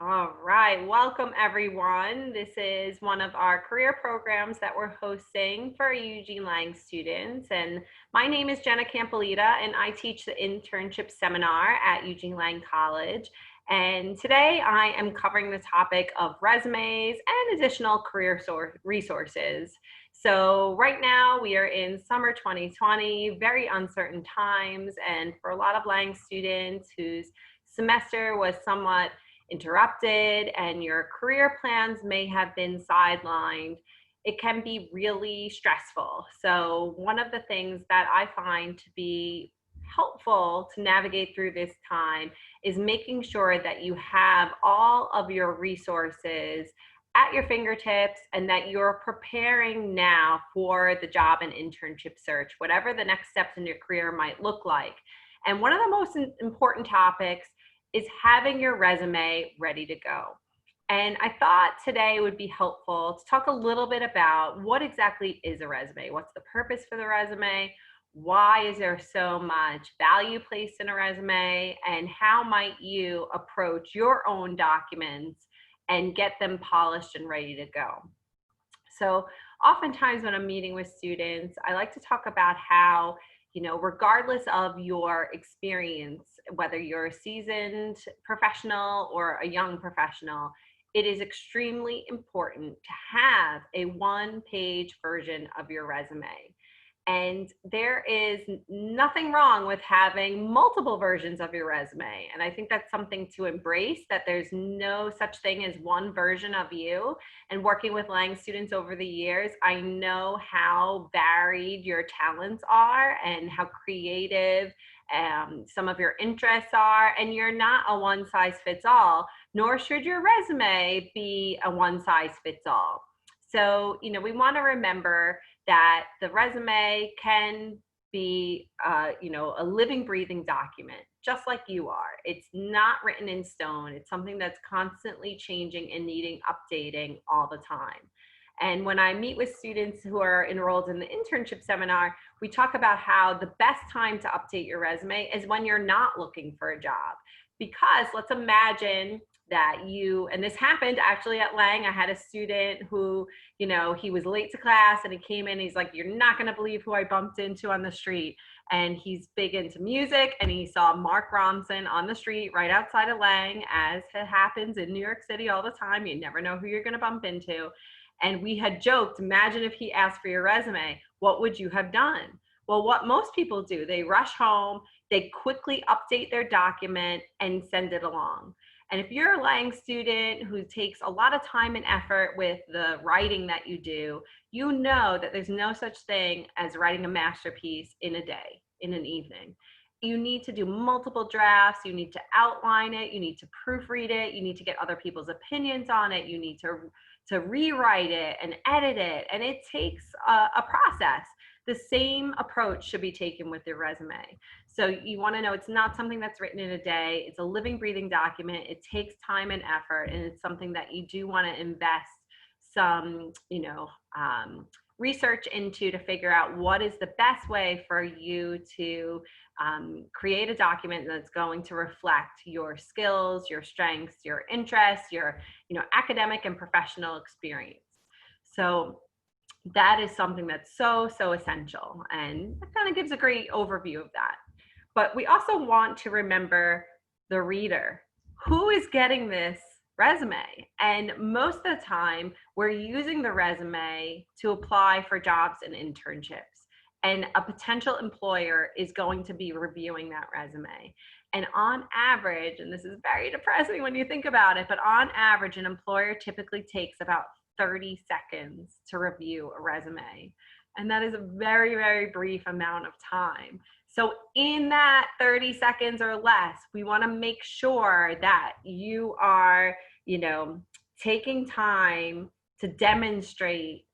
All right, welcome everyone. This is one of our career programs that we're hosting for Eugene Lang students. And my name is Jenna Campolita, and I teach the internship seminar at Eugene Lang College. And today I am covering the topic of resumes and additional career resources. So, right now we are in summer 2020, very uncertain times. And for a lot of Lang students whose semester was somewhat interrupted and your career plans may have been sidelined, it can be really stressful. So, one of the things that I find to be helpful to navigate through this time is making sure that you have all of your resources at your fingertips and that you're preparing now for the job and internship search, whatever the next steps in your career might look like. And one of the most important topics is having your resume ready to go. And I thought today would be helpful to talk a little bit about what exactly is a resume? What's the purpose for the resume? Why is there so much value placed in a resume? And how might you approach your own documents and get them polished and ready to go? So, oftentimes when I'm meeting with students, I like to talk about how, regardless of your experience, whether you're a seasoned professional or a young professional, it is extremely important to have a one-page version of your resume. And there is nothing wrong with having multiple versions of your resume. And I think that's something to embrace, that there's no such thing as one version of you. And working with Lang students over the years, I know how varied your talents are and how creative some of your interests are. And you're not a one size fits all, nor should your resume be a one size fits all. So, we want to remember that the resume can be, a living, breathing document, just like you are. It's not written in stone. It's something that's constantly changing and needing updating all the time. And when I meet with students who are enrolled in the internship seminar, we talk about how the best time to update your resume is when you're not looking for a job. Because let's imagine that and this happened actually at Lang. I had a student who, he was late to class and he came in, he's like, you're not going to believe who I bumped into on the street. And he's big into music, and he saw Mark Ronson on the street right outside of Lang, as it happens in New York City all the time. You never know who you're going to bump into. And we had joked, imagine if he asked for your resume, what would you have done? Well, what most people do, they rush home, they quickly update their document and send it along. And if you're a Lang student who takes a lot of time and effort with the writing that you do, you know that there's no such thing as writing a masterpiece in a day, in an evening. You need to do multiple drafts, you need to outline it, you need to proofread it, you need to get other people's opinions on it, you need to rewrite it and edit it, and it takes a process. The same approach should be taken with your resume. So you want to know it's not something that's written in a day. It's a living, breathing document. It takes time and effort, and it's something that you do want to invest some, research into to figure out what is the best way for you to create a document that's going to reflect your skills, your strengths, your interests, your, academic and professional experience. So that is something that's so essential, and that kind of gives a great overview of that. But we also want to remember the reader. Who is getting this resume? And most of the time, we're using the resume to apply for jobs and internships. And a potential employer is going to be reviewing that resume. And on average, and this is very depressing when you think about it, but on average, an employer typically takes about 30 seconds to review a resume. And that is a very, very brief amount of time. So in that 30 seconds or less, we want to make sure that you are, taking time to demonstrate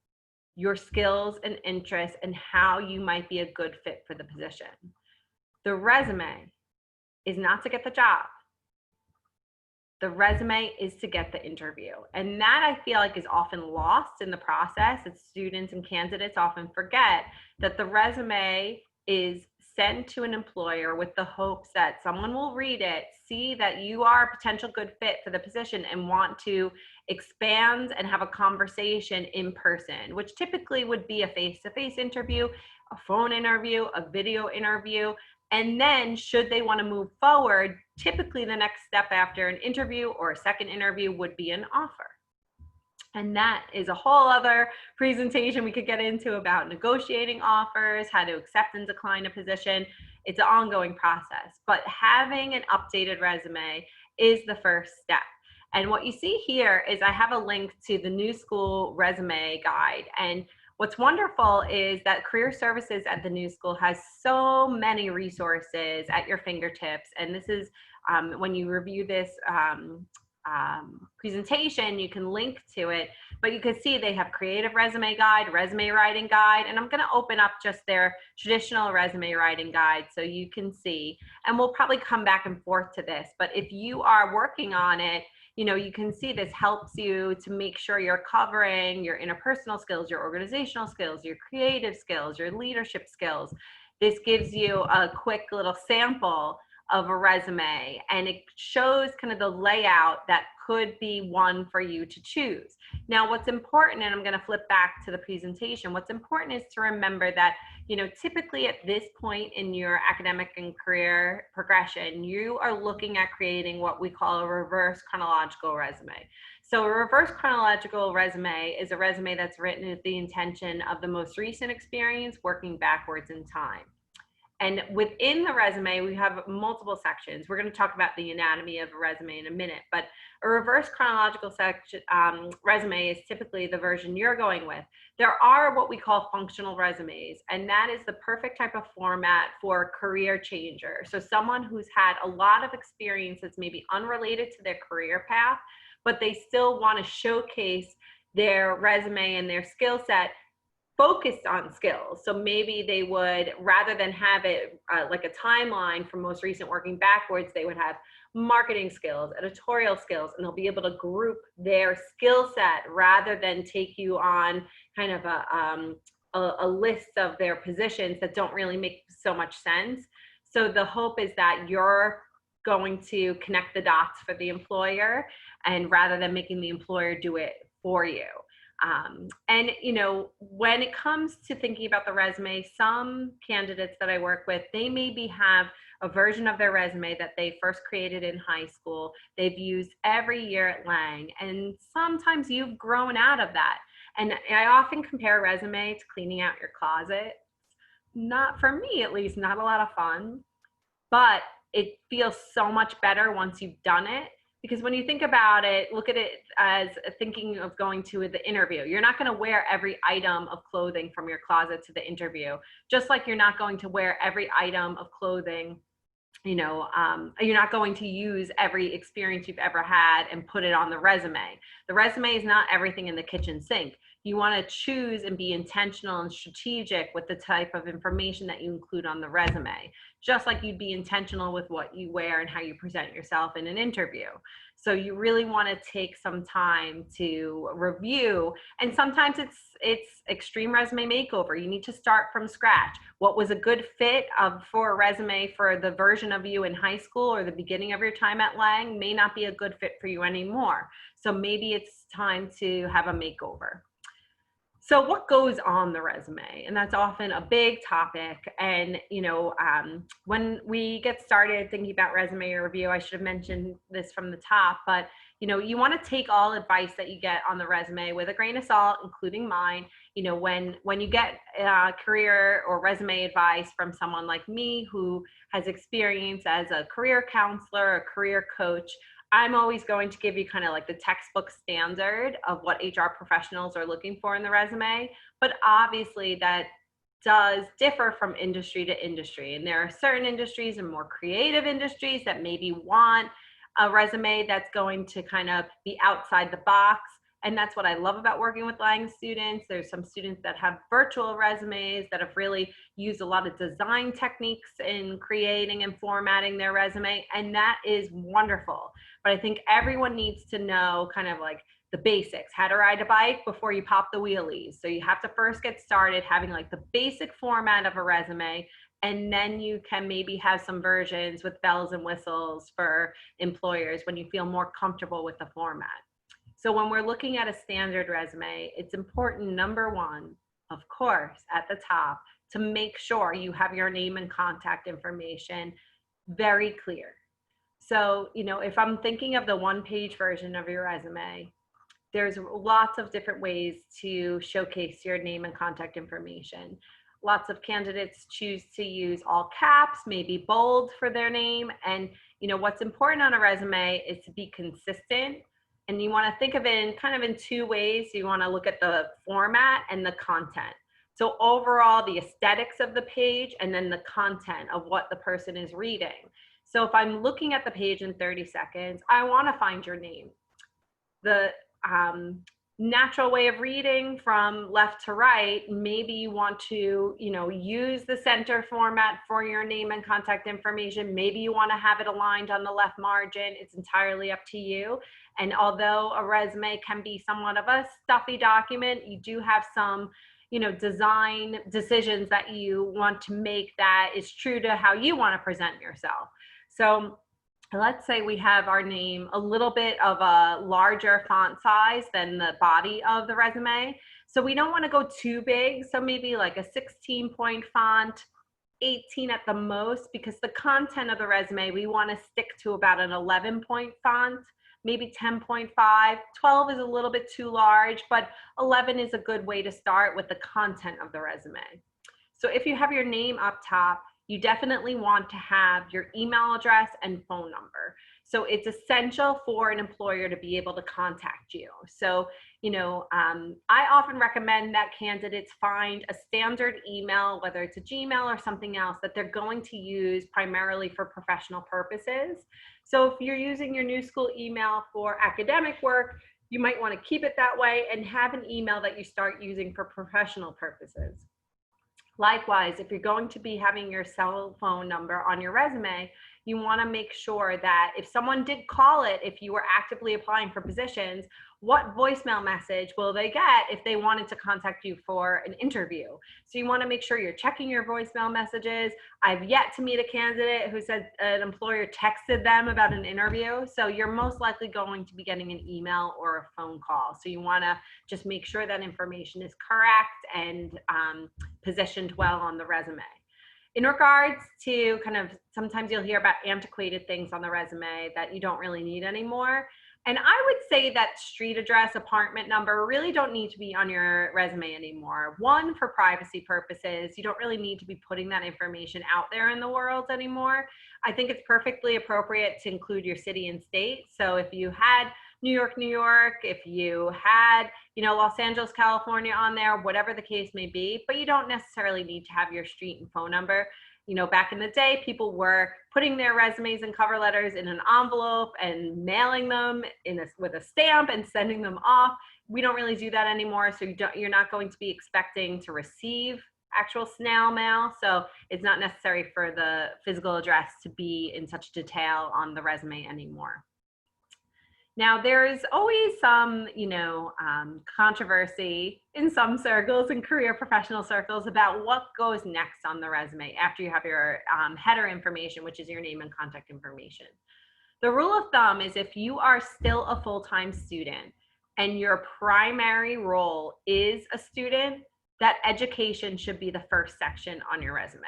your skills and interests and how you might be a good fit for the position. The resume is not to get the job. The resume is to get the interview. And that, I feel like, is often lost in the process. That students and candidates often forget that the resume is send to an employer with the hopes that someone will read it, see that you are a potential good fit for the position, and want to expand and have a conversation in person, which typically would be a face-to-face interview, a phone interview, a video interview. And then should they want to move forward, typically the next step after an interview or a second interview would be an offer. And that is a whole other presentation we could get into about negotiating offers, how to accept and decline a position. It's an ongoing process, but having an updated resume is the first step. And what you see here is I have a link to the New School resume guide. And what's wonderful is that Career Services at the New School has so many resources at your fingertips. And this is when you review this presentation, you can link to it, but you can see they have creative resume guide, resume writing guide, and I'm going to open up just their traditional resume writing guide so you can see, and we'll probably come back and forth to this, but if you are working on it, you know, you can see this helps you to make sure you're covering your interpersonal skills, your organizational skills, your creative skills, your leadership skills. This gives you a quick little sample of a resume, and it shows kind of the layout that could be one for you to choose. Now, what's important, and I'm going to flip back to the presentation, what's important is to remember that, you know, typically at this point in your academic and career progression, you are looking at creating what we call a reverse chronological resume. So a reverse chronological resume is a resume that's written with the intention of the most recent experience working backwards in time. And within the resume, we have multiple sections. We're going to talk about the anatomy of a resume in a minute, but a reverse chronological section, resume is typically the version you're going with. There are what we call functional resumes, and that is the perfect type of format for a career changer. So someone who's had a lot of experience that's maybe unrelated to their career path, but they still want to showcase their resume and their skill set focused on skills. So maybe they would, rather than have it like a timeline from most recent working backwards, they would have marketing skills, editorial skills, and they'll be able to group their skill set rather than take you on kind of a list of their positions that don't really make so much sense. So the hope is that you're going to connect the dots for the employer, and rather than making the employer do it for you. And, you know, when it comes to thinking about the resume, some candidates that I work with, they maybe have a version of their resume that they first created in high school, they've used every year at Lang, and sometimes you've grown out of that. And I often compare a resume to cleaning out your closet. Not, for me at least, not a lot of fun, but it feels so much better once you've done it. Because when you think about it, look at it as thinking of going to the interview. You're not going to wear every item of clothing from your closet to the interview, just like you're not going to wear every item of clothing, you know, you're not going to use every experience you've ever had and put it on the resume. The resume is not everything in the kitchen sink. You want to choose and be intentional and strategic with the type of information that you include on the resume, just like you'd be intentional with what you wear and how you present yourself in an interview. So you really want to take some time to review, and sometimes it's extreme resume makeover. You need to start from scratch. What was a good fit for a resume for the version of you in high school or the beginning of your time at Lang may not be a good fit for you anymore. So maybe it's time to have a makeover. So what goes on the resume? And that's often a big topic. And, you know, when we get started thinking about resume review, I should have mentioned this from the top, but, you know, you want to take all advice that you get on the resume with a grain of salt, including mine. You know, when you get career or resume advice from someone like me who has experience as a career counselor, a career coach, I'm always going to give you kind of like the textbook standard of what HR professionals are looking for in the resume, but obviously that does differ from industry to industry. And there are certain industries and more creative industries that maybe want a resume that's going to kind of be outside the box. And that's what I love about working with Lang students. There's some students that have virtual resumes that have really used a lot of design techniques in creating and formatting their resume. And that is wonderful. But I think everyone needs to know kind of like the basics, how to ride a bike before you pop the wheelies. So you have to first get started having like the basic format of a resume. And then you can maybe have some versions with bells and whistles for employers when you feel more comfortable with the format. So when we're looking at a standard resume, it's important, number one, of course, at the top, to make sure you have your name and contact information very clear. So, if I'm thinking of the one-page version of your resume, there's lots of different ways to showcase your name and contact information. Lots of candidates choose to use all caps, maybe bold for their name. And what's important on a resume is to be consistent. And you want to think of it in two ways. You want to look at the format and the content. So overall, the aesthetics of the page, and then the content of what the person is reading. So if I'm looking at the page in 30 seconds, I want to find your name. The natural way of reading from left to right, maybe you want to, use the center format for your name and contact information. Maybe you want to have it aligned on the left margin. It's entirely up to you. And although a resume can be somewhat of a stuffy document, you do have some, design decisions that you want to make that is true to how you want to present yourself. So let's say we have our name a little bit of a larger font size than the body of the resume. So we don't want to go too big. So maybe like a 16-point font, 18 at the most, because the content of the resume, we want to stick to about an 11-point font, maybe 10.5. 12 is a little bit too large, but 11 is a good way to start with the content of the resume. So if you have your name up top, you definitely want to have your email address and phone number. So it's essential for an employer to be able to contact you. So, I often recommend that candidates find a standard email, whether it's a Gmail or something else, that they're going to use primarily for professional purposes. So if you're using your New School email for academic work, you might want to keep it that way and have an email that you start using for professional purposes. Likewise, if you're going to be having your cell phone number on your resume, you want to make sure that if someone did call it, if you were actively applying for positions, what voicemail message will they get if they wanted to contact you for an interview? So you want to make sure you're checking your voicemail messages. I've yet to meet a candidate who said an employer texted them about an interview. So you're most likely going to be getting an email or a phone call. So you want to just make sure that information is correct and positioned well on the resume. In regards to sometimes you'll hear about antiquated things on the resume that you don't really need anymore. And I would say that street address, apartment number really don't need to be on your resume anymore. One, for privacy purposes, you don't really need to be putting that information out there in the world anymore. I think it's perfectly appropriate to include your city and state. So if you had New York, if you had, Los Angeles, California on there, whatever the case may be, but you don't necessarily need to have your street and phone number. Back in the day, people were putting their resumes and cover letters in an envelope and mailing them with a stamp and sending them off. We don't really do that anymore. So you're not going to be expecting to receive actual snail mail. So it's not necessary for the physical address to be in such detail on the resume anymore. Now, there's always some, controversy in some circles and career professional circles about what goes next on the resume after you have your header information, which is your name and contact information. The rule of thumb is if you are still a full-time student and your primary role is a student, that education should be the first section on your resume.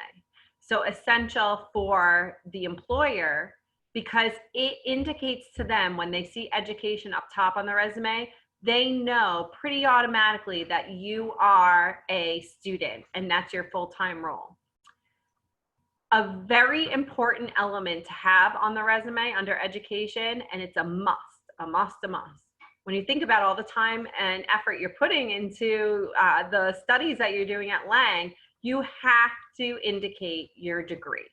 So essential for the employer, because it indicates to them when they see education up top on the resume, they know pretty automatically that you are a student and that's your full-time role. A very important element to have on the resume under education, and it's a must. When you think about all the time and effort you're putting into the studies that you're doing at Lang, you have to indicate your degree.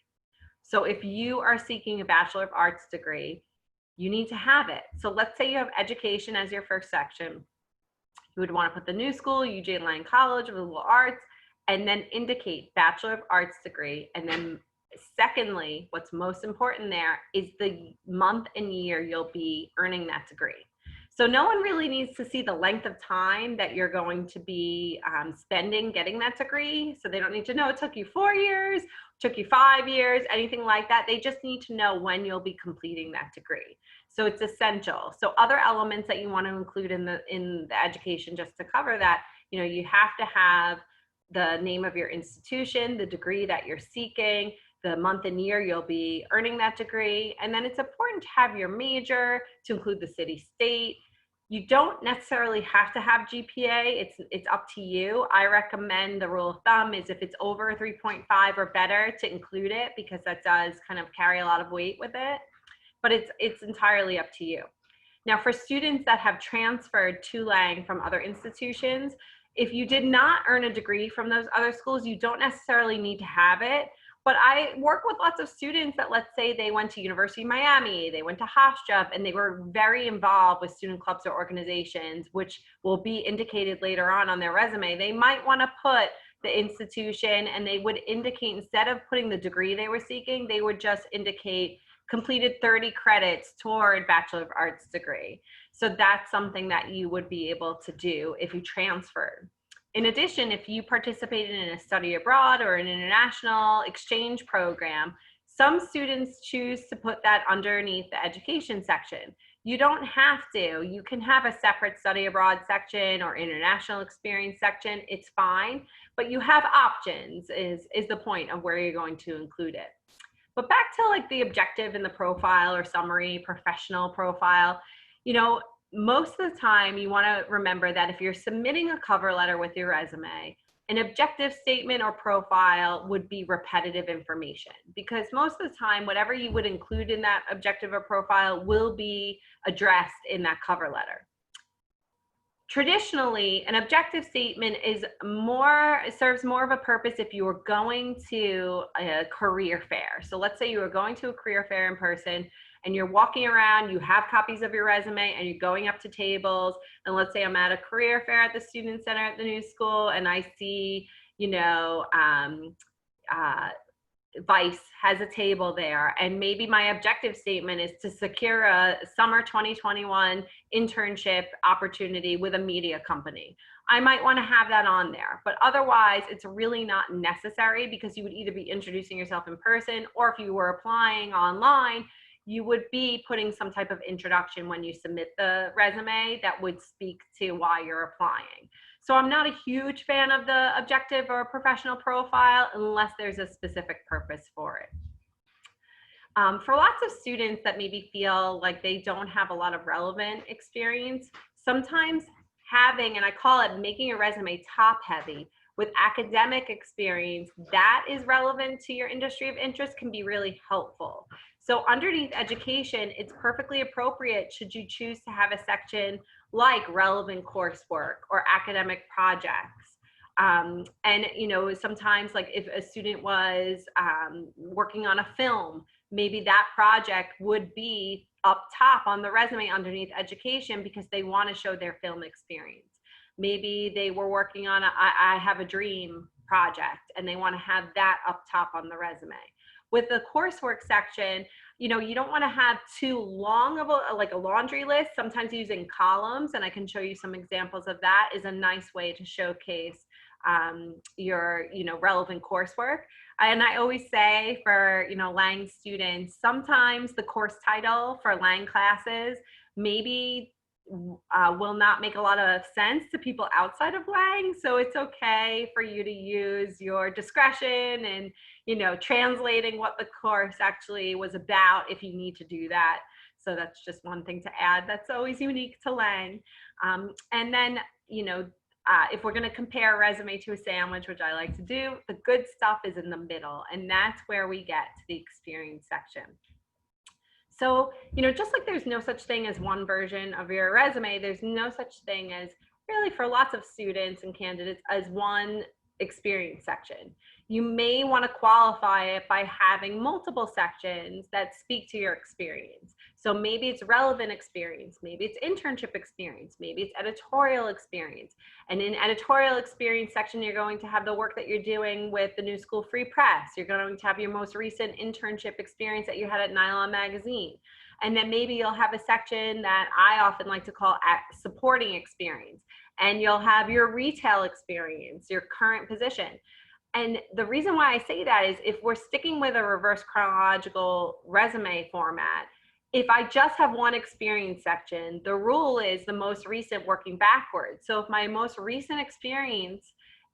So if you are seeking a Bachelor of Arts degree, you need to have it. So let's say you have education as your first section. You would want to put the New School, UJ Lang College of Liberal Arts, and then indicate Bachelor of Arts degree. And then secondly, what's most important there is the month and year you'll be earning that degree. So no one really needs to see the length of time that you're going to be spending getting that degree. So they don't need to know it took you 4 years, took you 5 years, anything like that. They just need to know when you'll be completing that degree. So it's essential. So other elements that you want to include in the education, just to cover that, you know, you have to have the name of your institution, the degree that you're seeking, the month and year you'll be earning that degree. And then it's important to have your major, to include the city, state. You don't necessarily have to have GPA. It's up to you. I recommend, the rule of thumb is if it's over 3.5 or better, to include it, because that does kind of carry a lot of weight with it. But it's entirely up to you. Now, for students that have transferred to Lang from other institutions, if you did not earn a degree from those other schools, you don't necessarily need to have it. But I work with lots of students that, let's say they went to University of Miami, they went to Hofstra, and they were very involved with student clubs or organizations, which will be indicated later on their resume. They might want to put the institution, and they would indicate, instead of putting the degree they were seeking, they would just indicate completed 30 credits toward Bachelor of Arts degree. So that's something that you would be able to do if you transferred. In addition, if you participated in a study abroad or an international exchange program, some students choose to put that underneath the education section. You don't have to. You can have a separate study abroad section or international experience section. It's fine, but you have options is the point of where you're going to include it. But back to like the objective in the profile or summary, professional profile, you know, most of the time you want to remember that if you're submitting a cover letter with your resume, an objective statement or profile would be repetitive information, because most of the time, whatever you would include in that objective or profile will be addressed in that cover letter. Traditionally, an objective statement serves more of a purpose if you were going to a career fair. So let's say you were going to a career fair in person and you're walking around, you have copies of your resume and you're going up to tables. And let's say I'm at a career fair at the Student Center at the new school and I see, you know, Vice has a table there, and maybe my objective statement is to secure a summer 2021 internship opportunity with a media company. I might want to have that on there, but otherwise it's really not necessary, because you would either be introducing yourself in person, or if you were applying online, you would be putting some type of introduction when you submit the resume that would speak to why you're applying. So I'm not a huge fan of the objective or professional profile unless there's a specific purpose for it. For lots of students that maybe feel like they don't have a lot of relevant experience, sometimes having, and I call it making a resume top heavy, with academic experience that is relevant to your industry of interest can be really helpful. So underneath education, it's perfectly appropriate, should you choose to have a section like relevant coursework or academic projects. And, you know, sometimes like if a student was working on a film, maybe that project would be up top on the resume underneath education because they want to show their film experience. Maybe they were working on I have a dream project and they want to have that up top on the resume. With the coursework section, you know, you don't want to have too long of a laundry list. Sometimes using columns, and I can show you some examples of that, is a nice way to showcase your, you know, relevant coursework. And I always say for, you know, Lang students, sometimes the course title for Lang classes maybe will not make a lot of sense to people outside of Lang. So it's okay for you to use your discretion and, you know, translating what the course actually was about if you need to do that. So that's just one thing to add that's always unique to Lang. And then, you know, if we're going to compare a resume to a sandwich, which I like to do, the good stuff is in the middle, and that's where we get to the experience section. So, you know, just like there's no such thing as one version of your resume, there's no such thing as, really for lots of students and candidates, as one experience section. You may want to qualify it by having multiple sections that speak to your experience. So maybe it's relevant experience, maybe it's internship experience, maybe it's editorial experience. And in editorial experience section, you're going to have the work that you're doing with the New School Free Press. You're going to have your most recent internship experience that you had at Nylon Magazine. And then maybe you'll have a section that I often like to call supporting experience. And you'll have your retail experience, your current position. And the reason why I say that is if we're sticking with a reverse chronological resume format, if I just have one experience section, the rule is the most recent working backwards. So if my most recent experience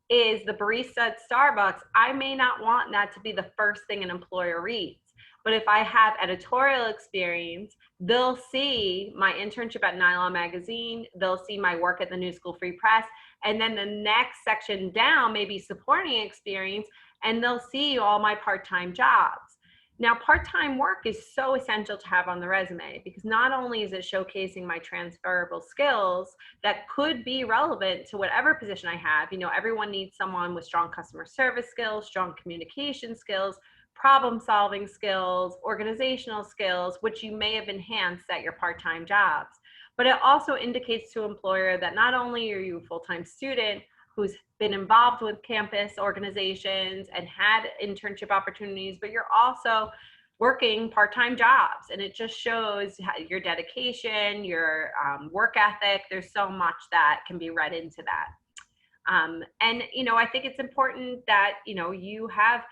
is the barista at Starbucks, I may not want that to be the first thing an employer reads. But if I have editorial experience, they'll see my internship at Nylon Magazine, they'll see my work at the New School Free Press, and then the next section down may be supporting experience, and they'll see all my part-time jobs. Now, part-time work is so essential to have on the resume because not only is it showcasing my transferable skills that could be relevant to whatever position I have, you know, everyone needs someone with strong customer service skills, strong communication skills, problem-solving skills, organizational skills, which you may have enhanced at your part-time jobs. But it also indicates to an employer that not only are you a full-time student who's been involved with campus organizations and had internship opportunities, but you're also working part-time jobs. And it just shows your dedication, your work ethic. There's so much that can be read into that. And, you know, I think it's important that, you know, you have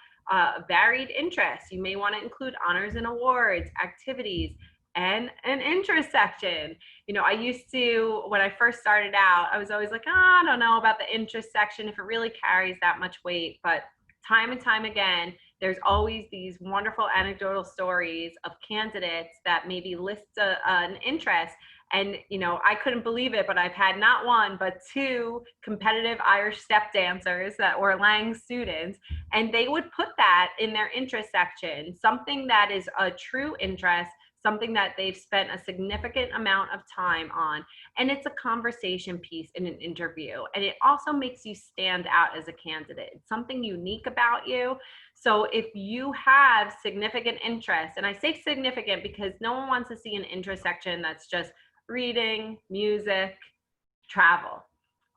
varied interests. You may want to include honors and awards, activities, and an interest section. You know, I used to, when I first started out, I was always like, oh, I don't know about the interest section if it really carries that much weight. But time and time again, there's always these wonderful anecdotal stories of candidates that maybe list an interest. And, you know, I couldn't believe it, but I've had not one, but two competitive Irish step dancers that were Lang students, and they would put that in their interest section, something that is a true interest, something that they've spent a significant amount of time on. And it's a conversation piece in an interview. And it also makes you stand out as a candidate. It's something unique about you. So if you have significant interest, and I say significant because no one wants to see an interest section that's just reading, music, travel.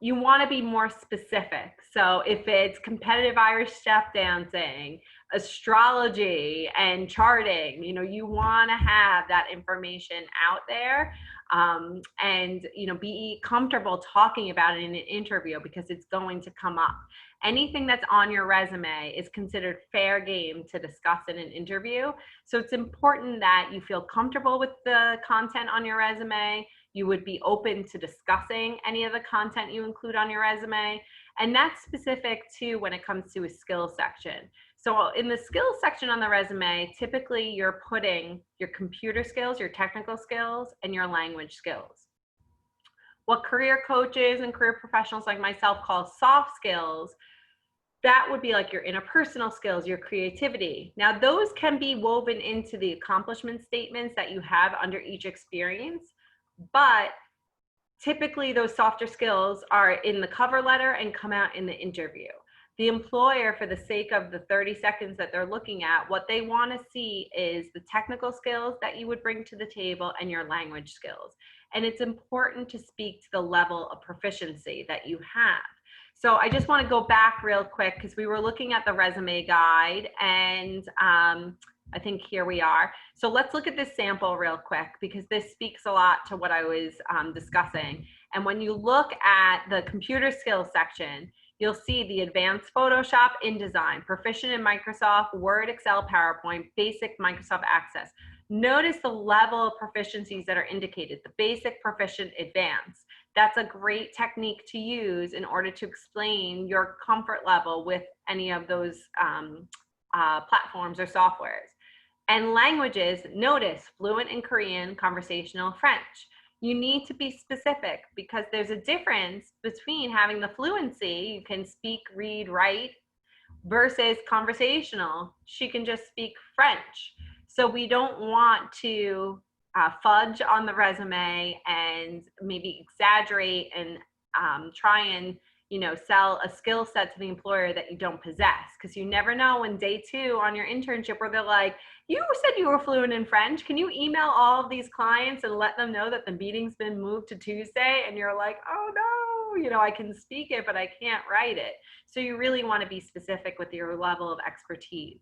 You want to be more specific. So if it's competitive Irish step dancing, astrology, and charting, you know, you want to have that information out there, and, you know, be comfortable talking about it in an interview because it's going to come up. Anything that's on your resume is considered fair game to discuss in an interview. So it's important that you feel comfortable with the content on your resume. You would be open to discussing any of the content you include on your resume. And that's specific to when it comes to a skills section. So in the skills section on the resume, typically you're putting your computer skills, your technical skills, and your language skills. What career coaches and career professionals like myself call soft skills, that would be like your interpersonal skills, your creativity. Now, those can be woven into the accomplishment statements that you have under each experience, but typically those softer skills are in the cover letter and come out in the interview. The employer, for the sake of the 30 seconds that they're looking at, what they want to see is the technical skills that you would bring to the table and your language skills. And it's important to speak to the level of proficiency that you have. So I just want to go back real quick because we were looking at the resume guide, and I think here we are. So let's look at this sample real quick because this speaks a lot to what I was discussing. And when you look at the computer skills section, you'll see the advanced Photoshop, InDesign, proficient in Microsoft, Word, Excel, PowerPoint, basic Microsoft Access. Notice the level of proficiencies that are indicated, the basic, proficient, advanced. That's a great technique to use in order to explain your comfort level with any of those platforms or softwares. And languages, notice fluent in Korean, conversational French. You need to be specific because there's a difference between having the fluency, you can speak, read, write, versus conversational, she can just speak French. So we don't want to fudge on the resume and maybe exaggerate and try and, you know, sell a skill set to the employer that you don't possess, because you never know when day 2 on your internship where they're like, you said you were fluent in French. Can you email all of these clients and let them know that the meeting's been moved to Tuesday? And you're like, oh no, you know, I can speak it, but I can't write it. So you really want to be specific with your level of expertise.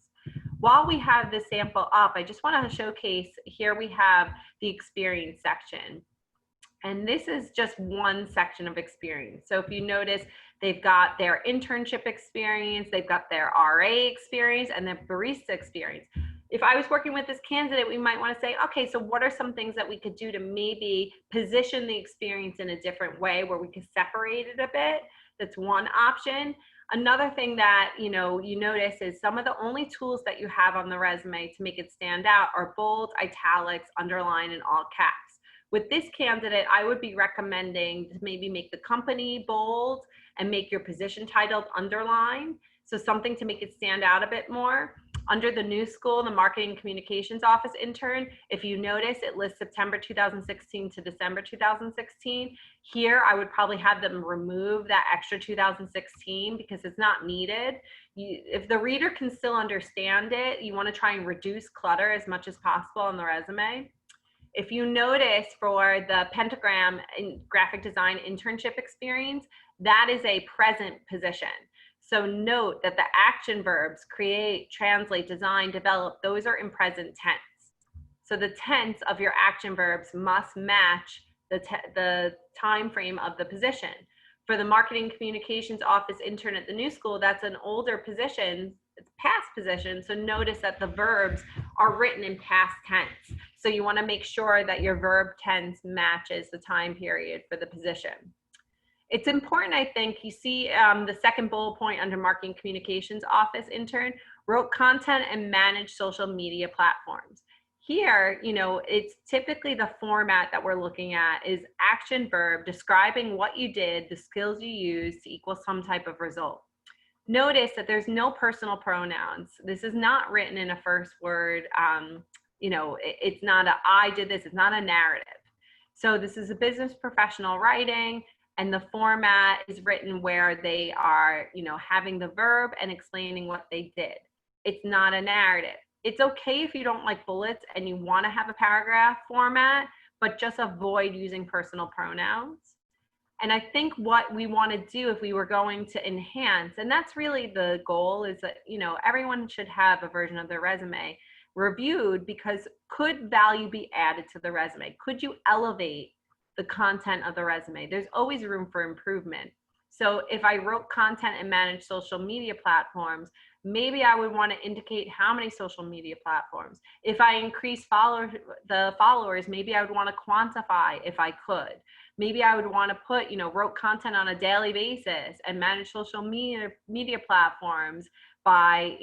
while we have this sample up, I just want to showcase, here we have the experience section. And this is just one section of experience. So if you notice, they've got their internship experience, they've got their RA experience, and their barista experience. If I was working with this candidate, we might want to say, okay, so what are some things that we could do to maybe position the experience in a different way where we could separate it a bit? That's one option. Another thing that you notice is some of the only tools that you have on the resume to make it stand out are bold, italics, underline, and all caps. With this candidate, I would be recommending to maybe make the company bold and make your position titled underline. So something to make it stand out a bit more. Under the new school, the Marketing Communications Office intern, if you notice, it lists September 2016 to December 2016. Here, I would probably have them remove that extra 2016 because it's not needed. If the reader can still understand it, you want to try and reduce clutter as much as possible on the resume. If you notice for the Pentagram in graphic design internship experience, that is a present position. So note that the action verbs, create, translate, design, develop, those are in present tense. So the tense of your action verbs must match the time frame of the position. For the Marketing Communications Office intern at the new school, that's an older position, it's past position. So notice that the verbs are written in past tense. So you want to make sure that your verb tense matches the time period for the position. It's important, I think, you see the second bullet point under Marketing Communications Office intern, wrote content and managed social media platforms. Here, it's typically the format that we're looking at is action verb, describing what you did, the skills you used to equal some type of result. Notice that there's no personal pronouns. This is not written in a first word. It's not a I did this, it's not a narrative. So this is a business professional writing, and the format is written where they are, having the verb and explaining what they did. It's not a narrative. It's okay if you don't like bullets and you want to have a paragraph format, but just avoid using personal pronouns. And I think what we want to do if we were going to enhance, and that's really the goal, is that, everyone should have a version of their resume reviewed, because could value be added to the resume? Could you elevate the content of the resume? There's always room for improvement. So if I wrote content and managed social media platforms, maybe I would want to indicate how many social media platforms. If I increase the followers, maybe I would want to quantify if I could. Maybe I would want to put, wrote content on a daily basis and manage social media platforms by,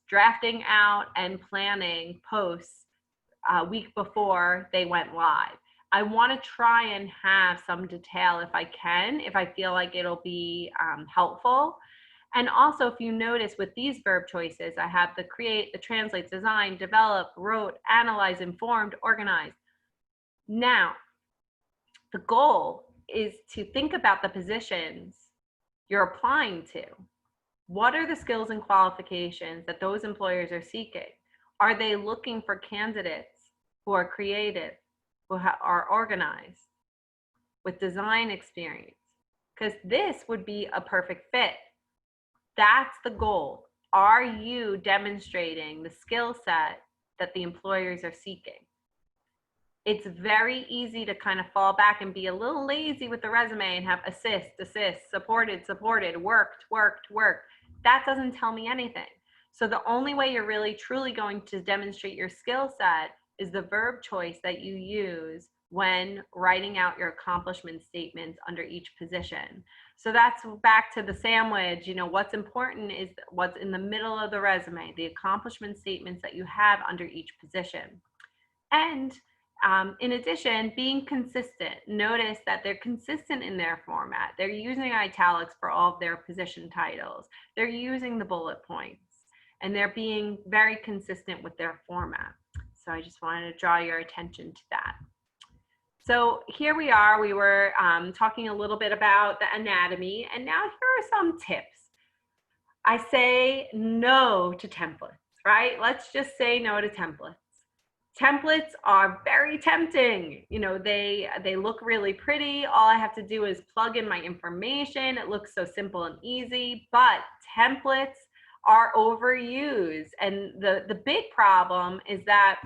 drafting out and planning posts a week before they went live. I want to try and have some detail if I can, if I feel like it'll be helpful. And also, if you notice with these verb choices, I have the create, the translate, design, develop, wrote, analyze, informed, organized. Now, the goal is to think about the positions you're applying to. What are the skills and qualifications that those employers are seeking? Are they looking for candidates who are creative, who are organized, with design experience? Because this would be a perfect fit. That's the goal. Are you demonstrating the skill set that the employers are seeking? It's very easy to kind of fall back and be a little lazy with the resume and have assist, supported, worked. That doesn't tell me anything. So the only way you're really truly going to demonstrate your skill set is the verb choice that you use when writing out your accomplishment statements under each position. So that's back to the sandwich. What's important is what's in the middle of the resume, the accomplishment statements that you have under each position. And in addition, being consistent. Notice that they're consistent in their format. They're using italics for all of their position titles. They're using the bullet points, and they're being very consistent with their format. So I just wanted to draw your attention to that. So here we are. We were talking a little bit about the anatomy, and now here are some tips. I say no to templates, right? Let's just say no to templates. Templates are very tempting. They look really pretty. All I have to do is plug in my information. It looks so simple and easy, but templates are overused. And the big problem is that,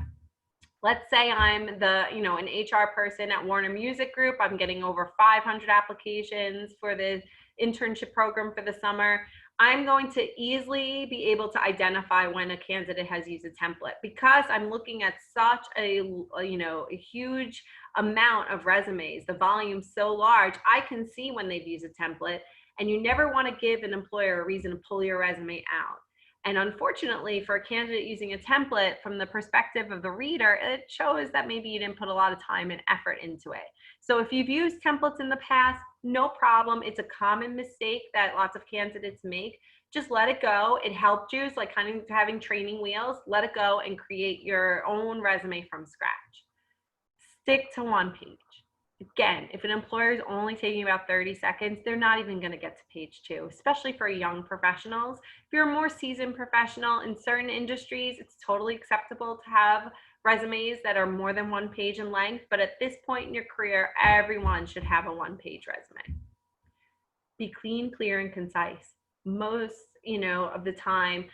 let's say I'm an HR person at Warner Music Group. I'm getting over 500 applications for the internship program for the summer. I'm going to easily be able to identify when a candidate has used a template, because I'm looking at such a huge amount of resumes. The volume's so large, I can see when they've used a template, and you never want to give an employer a reason to pull your resume out. And unfortunately, for a candidate using a template, from the perspective of the reader, it shows that maybe you didn't put a lot of time and effort into it. So if you've used templates in the past, no problem. It's a common mistake that lots of candidates make. Just let it go. It helped you. It's like kind of having training wheels. Let it go and create your own resume from scratch. Stick to one page. Again, if an employer is only taking about 30 seconds, they're not even going to get to page 2, especially for young professionals. If you're a more seasoned professional in certain industries, it's totally acceptable to have resumes that are more than 1 page in length. But at this point in your career, everyone should have a 1-page resume. Be clean, clear, and concise. Most, of the time,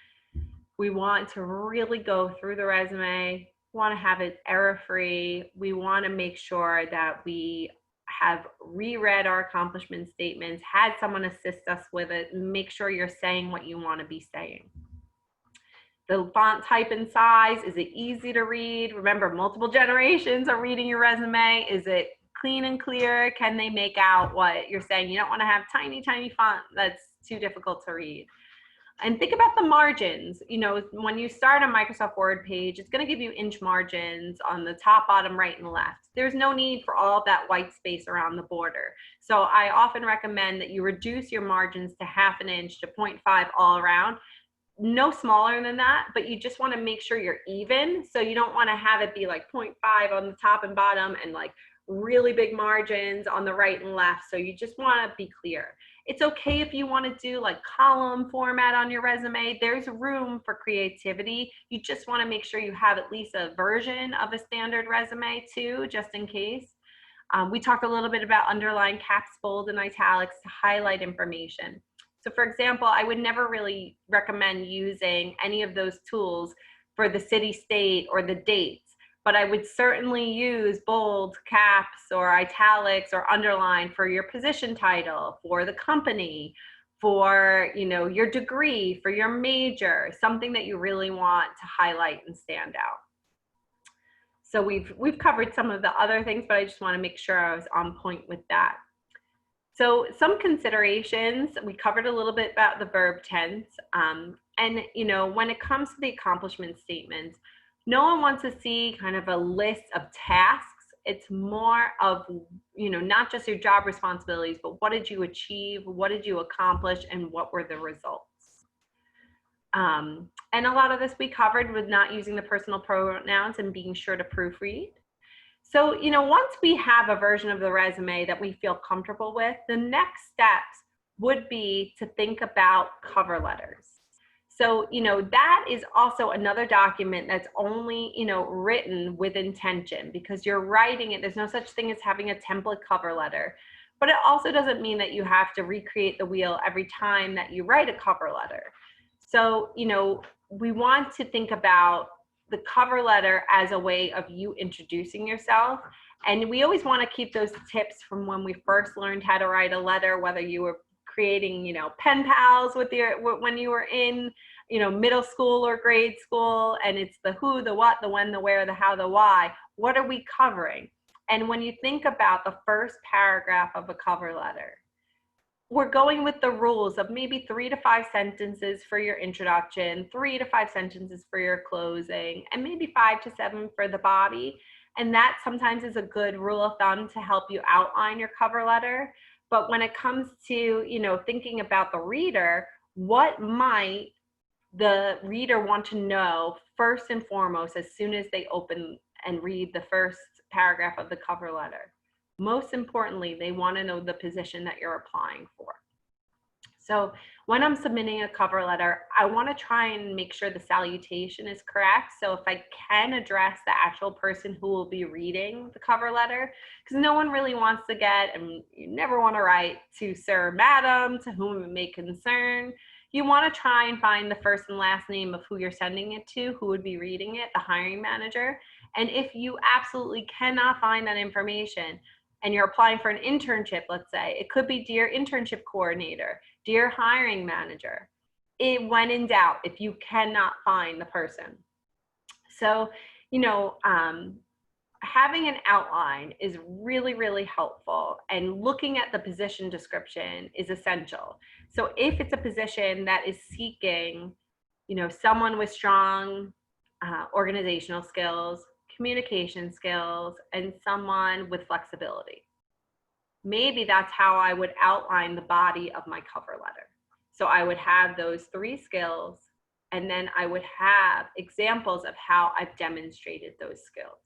we want to really go through the resume, want to have it error-free. We want to make sure that we have reread our accomplishment statements, had someone assist us with it, and make sure you're saying what you want to be saying. The font type and size, is it easy to read? Remember, multiple generations are reading your resume. Is it clean and clear? Can they make out what you're saying? You don't want to have tiny, tiny font that's too difficult to read. And think about the margins. When you start a Microsoft Word page, it's going to give you inch margins on the top, bottom, right, and left. There's no need for all of that white space around the border. So I often recommend that you reduce your margins to 1/2 inch to 0.5 all around. No smaller than that, but you just want to make sure you're even. So you don't want to have it be like 0.5 on the top and bottom and like really big margins on the right and left. So you just want to be clear. It's okay if you want to do like column format on your resume. There's room for creativity. You just want to make sure you have at least a version of a standard resume too, just in case. We talked a little bit about underline, caps, bold, and italics to highlight information. So for example, I would never really recommend using any of those tools for the city, state, or the dates, but I would certainly use bold, caps, or italics, or underline for your position title, for the company, for your degree, for your major, something that you really want to highlight and stand out. So we've covered some of the other things, but I just want to make sure I was on point with that. So some considerations, we covered a little bit about the verb tense. And when it comes to the accomplishment statements, no one wants to see kind of a list of tasks. It's more of, not just your job responsibilities, but what did you achieve, what did you accomplish, and what were the results? And a lot of this we covered with not using the personal pronouns and being sure to proofread. So, once we have a version of the resume that we feel comfortable with, the next steps would be to think about cover letters. So, that is also another document that's only, written with intention, because you're writing it. There's no such thing as having a template cover letter. But it also doesn't mean that you have to recreate the wheel every time that you write a cover letter. So, we want to think about the cover letter as a way of you introducing yourself. And we always want to keep those tips from when we first learned how to write a letter, whether you were creating, pen pals with when you were in, middle school or grade school, and it's the who, the what, the when, the where, the how, the why. What are we covering? And when you think about the first paragraph of a cover letter, we're going with the rules of maybe 3 to 5 sentences for your introduction, 3 to 5 sentences for your closing, and maybe 5 to 7 for the body. And that sometimes is a good rule of thumb to help you outline your cover letter. But when it comes to, thinking about the reader, what might the reader want to know first and foremost as soon as they open and read the first paragraph of the cover letter? Most importantly, they want to know the position that you're applying for. So when I'm submitting a cover letter, I want to try and make sure the salutation is correct. So if I can address the actual person who will be reading the cover letter, because no one really wants to get, and you never want to write to Sir, Madam, to whom it may concern. You want to try and find the first and last name of who you're sending it to, who would be reading it, the hiring manager. And if you absolutely cannot find that information and you're applying for an internship, let's say, it could be dear internship coordinator, dear hiring manager. When in doubt, if you cannot find the person. So, you know, having an outline is really, really helpful, and looking at the position description is essential. So if it's a position that is seeking, you know, someone with strong organizational skills, communication skills, and someone with flexibility, maybe that's how I would outline the body of my cover letter. So I would have those 3 skills, and then I would have examples of how I've demonstrated those skills.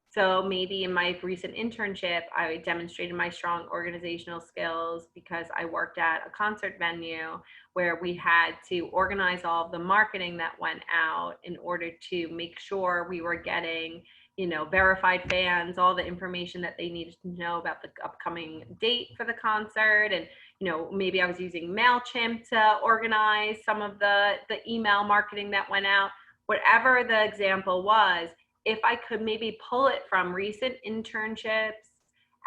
So maybe in my recent internship, I demonstrated my strong organizational skills because I worked at a concert venue where we had to organize all of the marketing that went out in order to make sure we were getting, you know, verified fans, all the information that they needed to know about the upcoming date for the concert. And, you know, maybe I was using MailChimp to organize some of the email marketing that went out. Whatever the example was, if I could maybe pull it from recent internships,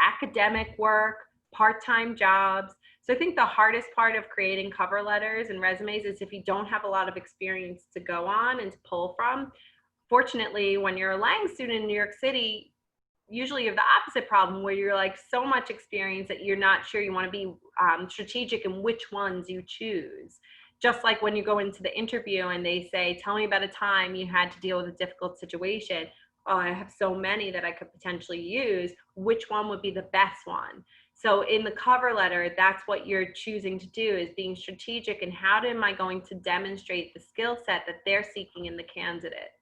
academic work, part-time jobs. So I think the hardest part of creating cover letters and resumes is if you don't have a lot of experience to go on and to pull from. Fortunately, when you're a Lang student in New York City, usually you have the opposite problem where you're like so much experience that you're not sure you want to be strategic in which ones you choose. Just like when you go into the interview and they say, tell me about a time you had to deal with a difficult situation. Oh, I have so many that I could potentially use. Which one would be the best one? So in the cover letter, that's what you're choosing to do, is being strategic in how am I going to demonstrate the skill set that they're seeking in the candidate.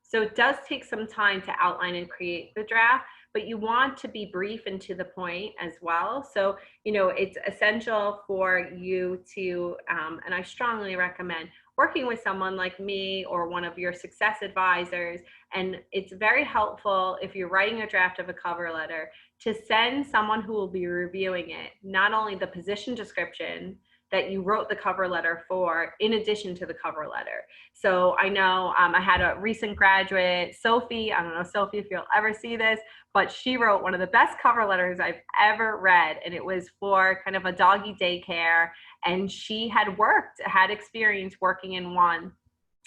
So it does take some time to outline and create the draft, but you want to be brief and to the point as well. So, you know, it's essential for you to, and I strongly recommend working with someone like me or one of your success advisors. And it's very helpful if you're writing a draft of a cover letter to send someone who will be reviewing it, not only the position description that you wrote the cover letter for, in addition to the cover letter. So I know I had a recent graduate, Sophie. I don't know, Sophie, if you'll ever see this, but she wrote one of the best cover letters I've ever read. And it was for kind of a doggy daycare. And she had experience working in one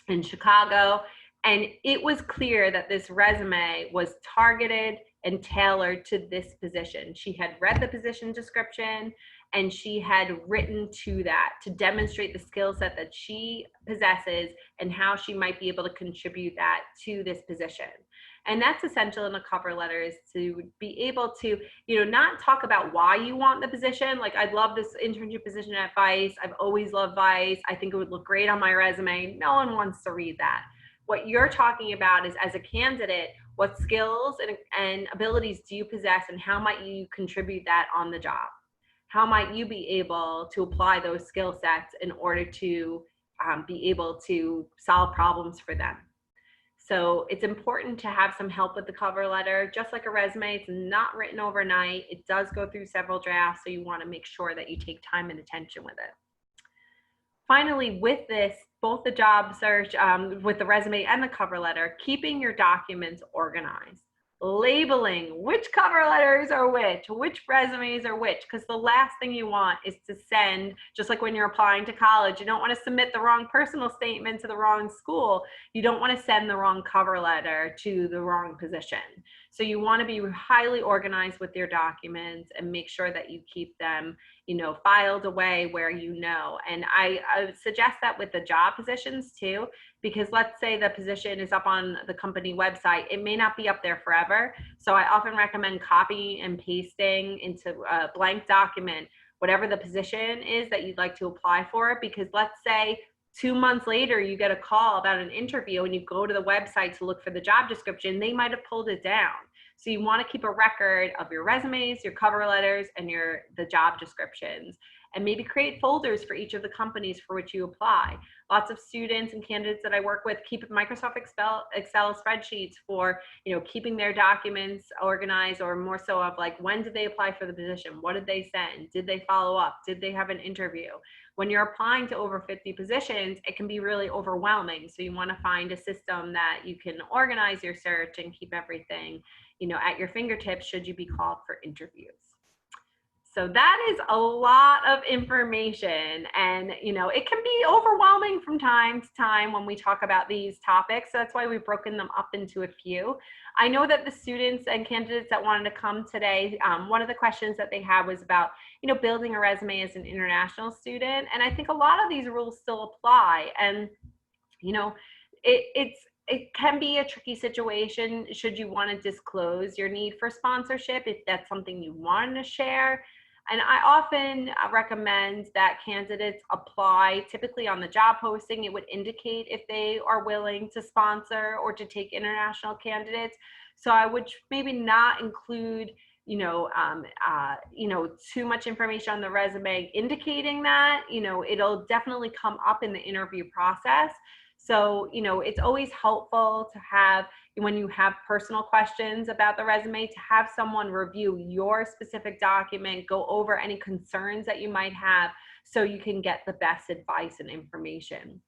in Chicago. And it was clear that this resume was targeted and tailored to this position. She had read the position description and she had written to that to demonstrate the skill set that she possesses and how she might be able to contribute that to this position. And that's essential in a cover letter, is to be able to, you know, not talk about why you want the position. Like, I'd love this internship position at Vice. I've always loved Vice. I think it would look great on my resume. No one wants to read that. What you're talking about is, as a candidate, what skills and abilities do you possess, and how might you contribute that on the job? How might you be able to apply those skill sets in order to be able to solve problems for them? So it's important to have some help with the cover letter. Just like a resume, it's not written overnight. It does go through several drafts, so you want to make sure that you take time and attention with it. Finally, with this, both the job search, with the resume and the cover letter, keeping your documents organized. Labeling which cover letters are which resumes are which, because the last thing you want is to send, just like when you're applying to college, you don't want to submit the wrong personal statement to the wrong school. You don't want to send the wrong cover letter to the wrong position. So you want to be highly organized with your documents and make sure that you keep them, you know, filed away where you know. And I suggest that with the job positions too, because let's say the position is up on the company website, it may not be up there forever. So I often recommend copying and pasting into a blank document whatever the position is that you'd like to apply for, because let's say 2 months later you get a call about an interview and you go to the website to look for the job description, they might have pulled it down. So you want to keep a record of your resumes, your cover letters, and the job descriptions. and maybe create folders for each of the companies for which you apply. Lots of students and candidates that I work with keep Microsoft Excel spreadsheets for, keeping their documents organized, or more so of like, when did they apply for the position? What did they send? Did they follow up? Did they have an interview? When you're applying to over 50 positions, it can be really overwhelming. So you want to find a system that you can organize your search and keep everything, at your fingertips should you be called for interviews. So that is a lot of information, and it can be overwhelming from time to time when we talk about these topics. So that's why we've broken them up into a few. I know that the students and candidates that wanted to come today, one of the questions that they had was about building a resume as an international student, and I think a lot of these rules still apply. And it can be a tricky situation should you want to disclose your need for sponsorship, if that's something you want to share. And I often recommend that candidates apply typically on the job posting. It would indicate if they are willing to sponsor or to take international candidates. So I would maybe not include too much information on the resume indicating that. It'll definitely come up in the interview process. So, it's always helpful to have, when you have personal questions about the resume, to have someone review your specific document, go over any concerns that you might have, so you can get the best advice and information.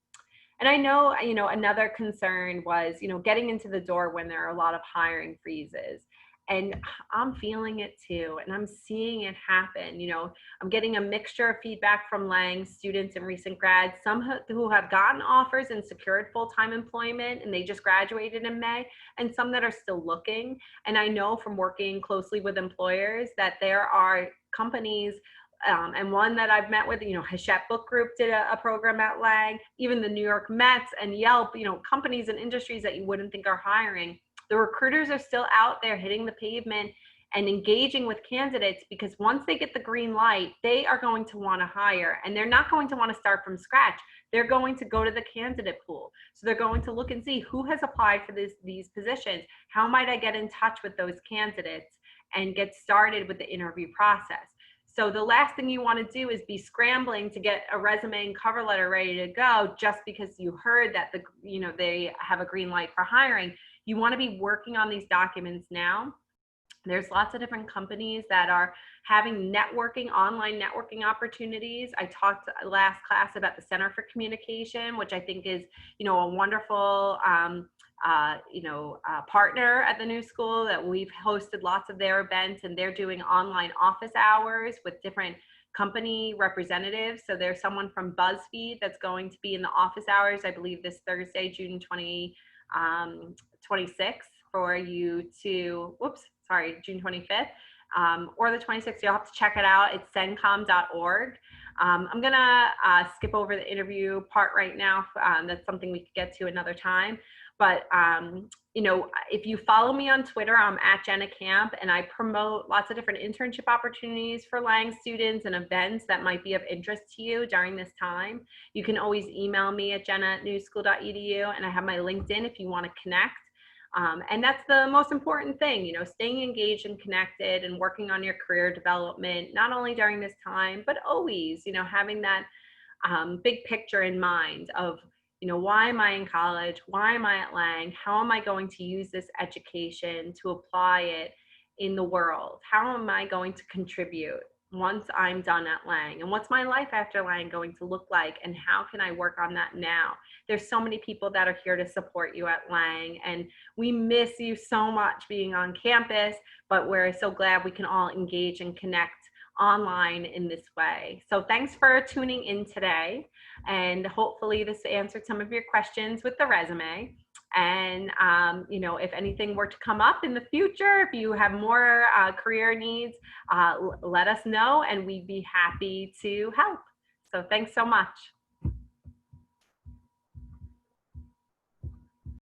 And I know, another concern was, getting into the door when there are a lot of hiring freezes. And I'm feeling it too, and I'm seeing it happen. I'm getting a mixture of feedback from Lang students and recent grads, some who have gotten offers and secured full-time employment and they just graduated in May, and some that are still looking. And I know from working closely with employers that there are companies, and one that I've met with, Hachette Book Group did a program at Lang, even the New York Mets and Yelp, companies and industries that you wouldn't think are hiring. The recruiters are still out there hitting the pavement and engaging with candidates, because once they get the green light, they are going to want to hire, and they're not going to want to start from scratch. They're going to go to the candidate pool. So they're going to look and see who has applied for these positions. How might I get in touch with those candidates and get started with the interview process? So the last thing you want to do is be scrambling to get a resume and cover letter ready to go just because you heard that they have a green light for hiring. You want to be working on these documents now. There's lots of different companies that are having online networking opportunities. I talked last class about the Center for Communication, which I think is, a wonderful, partner at the New School, that we've hosted lots of their events, and they're doing online office hours with different company representatives. So there's someone from BuzzFeed that's going to be in the office hours, I believe this Thursday, June 26th, for you to, June 25th, or the 26th. You'll have to check it out. It's cencom.org. I'm gonna skip over the interview part right now. That's something we could get to another time. But, if you follow me on Twitter, I'm at Jenna Camp, and I promote lots of different internship opportunities for Lang students and events that might be of interest to you during this time. You can always email me at jenna@newschool.edu, and I have my LinkedIn if you want to connect. And that's the most important thing, staying engaged and connected and working on your career development, not only during this time, but always, having that big picture in mind of, why am I in college? Why am I at Lang? How am I going to use this education to apply it in the world? How am I going to contribute once I'm done at Lang? And what's my life after Lang going to look like? And how can I work on that now? There's so many people that are here to support you at Lang, and we miss you so much being on campus, but we're so glad we can all engage and connect online in this way. So thanks for tuning in today, and hopefully this answered some of your questions with the resume. And if anything were to come up in the future, if you have more career needs, let us know, and we'd be happy to help. So thanks so much.